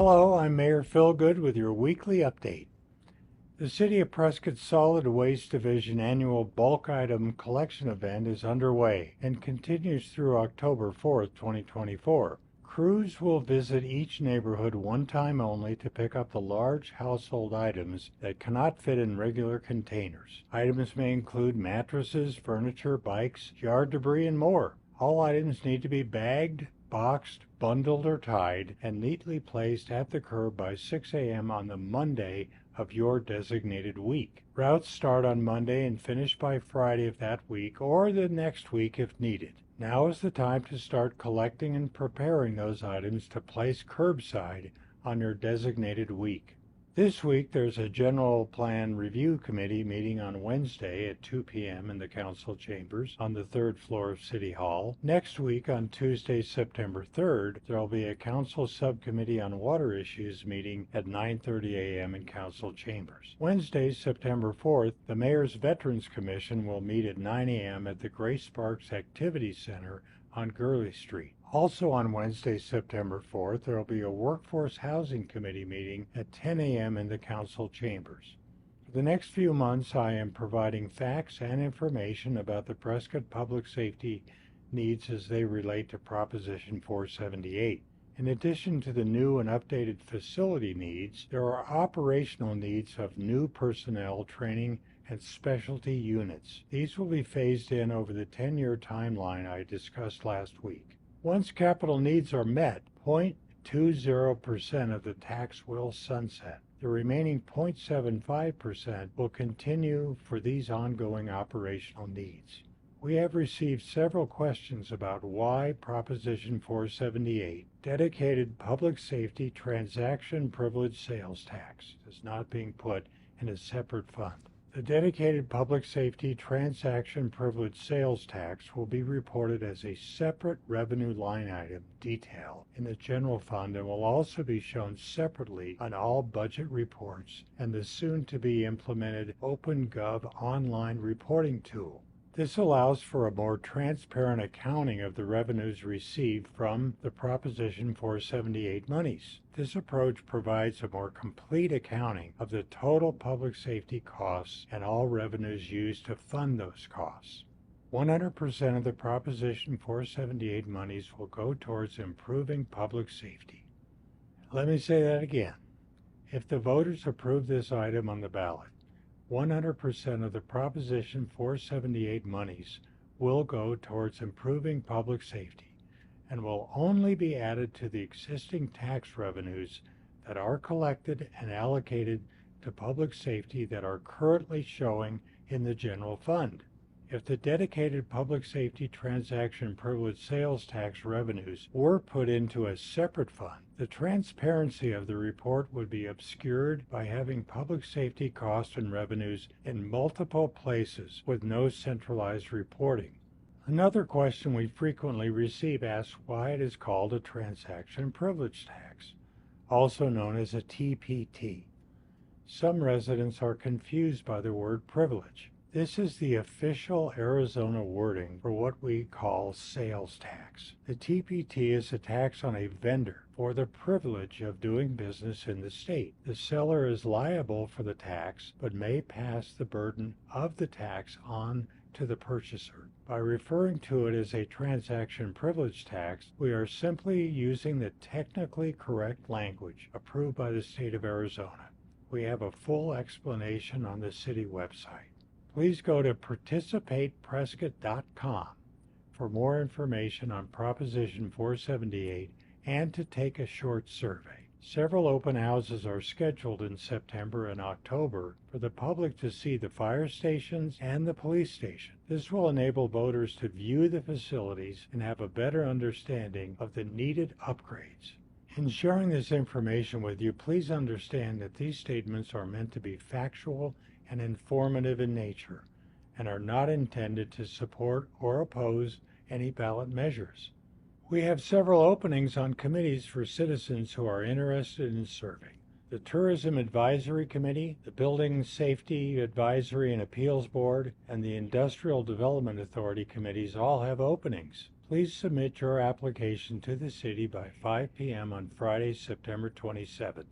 Hello, I'm Mayor Phil Goode with your weekly update. The City of Prescott Solid Waste Division annual bulk item collection event is underway and continues through October 4th, 2024. Crews will visit each neighborhood one time only to pick up the large household items that cannot fit in regular containers. Items may include mattresses, furniture, bikes, yard debris, and more. All items need to be bagged, boxed, bundled, or tied, and neatly placed at the curb by 6 a.m. on the Monday of your designated week. Routes start on Monday and finish by Friday of that week or the next week if needed. Now is the time to start collecting and preparing those items to place curbside on your designated week. This week there's a general plan review committee meeting on Wednesday at 2 p.m. in the council chambers on the third floor of City Hall. Next week on Tuesday, September 3rd, there will be a council subcommittee on water issues meeting at 9:30 a.m. in council chambers. Wednesday, September 4th, the Mayor's Veterans Commission will meet at 9 a.m. at the Grace Sparks Activity Center on Gurley Street. Also on Wednesday, September 4th, there will be a Workforce Housing Committee meeting at 10 a.m. in the council chambers. For the next few months, I am providing facts and information about the Prescott public safety needs as they relate to Proposition 478. In addition to the new and updated facility needs, there are operational needs of new personnel training and specialty units. These will be phased in over the 10-year timeline I discussed last week. Once capital needs are met, 0.20% of the tax will sunset. The remaining 0.75% will continue for these ongoing operational needs. We have received several questions about why Proposition 478, dedicated public safety transaction privilege sales tax, is not being put in a separate fund. The dedicated public safety transaction privilege sales tax will be reported as a separate revenue line item detail in the general fund and will also be shown separately on all budget reports and the soon-to-be implemented OpenGov online reporting tool. This allows for a more transparent accounting of the revenues received from the Proposition 478 monies. This approach provides a more complete accounting of the total public safety costs and all revenues used to fund those costs. 100% of the Proposition 478 monies will go towards improving public safety. Let me say that again. If the voters approve this item on the ballot, 100% of the Proposition 478 monies will go towards improving public safety and will only be added to the existing tax revenues that are collected and allocated to public safety that are currently showing in the general fund. If the dedicated public safety transaction privilege sales tax revenues were put into a separate fund, the transparency of the report would be obscured by having public safety costs and revenues in multiple places with no centralized reporting. Another question we frequently receive asks why it is called a transaction privilege tax, also known as a TPT. Some residents are confused by the word privilege. This is the official Arizona wording for what we call sales tax. The TPT is a tax on a vendor for the privilege of doing business in the state. The seller is liable for the tax, but may pass the burden of the tax on to the purchaser. By referring to it as a transaction privilege tax, we are simply using the technically correct language approved by the state of Arizona. We have a full explanation on the city website. Please go to participateprescott.com for more information on Proposition 478 and to take a short survey. Several open houses are scheduled in September and October for the public to see the fire stations and the police station. This will enable voters to view the facilities and have a better understanding of the needed upgrades. In sharing this information with you, please understand that these statements are meant to be factual and informative in nature and are not intended to support or oppose any ballot measures. We have several openings on committees for citizens who are interested in serving. The Tourism Advisory Committee, the Building Safety Advisory and Appeals Board, and the Industrial Development Authority committees all have openings. Please submit your application to the city by 5 p.m. on Friday, September 27th.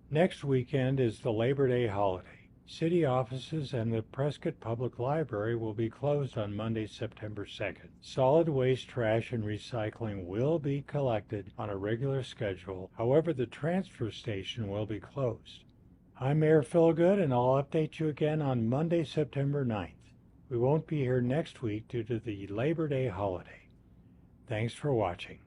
Next weekend is the Labor Day holiday. City offices and the Prescott Public Library will be closed on Monday, September 2nd. Solid waste, trash, and recycling will be collected on a regular schedule. However, the transfer station will be closed. I'm Mayor Phil Goode, and I'll update you again on Monday, September 9th. We won't be here next week due to the Labor Day holiday. Thanks for watching.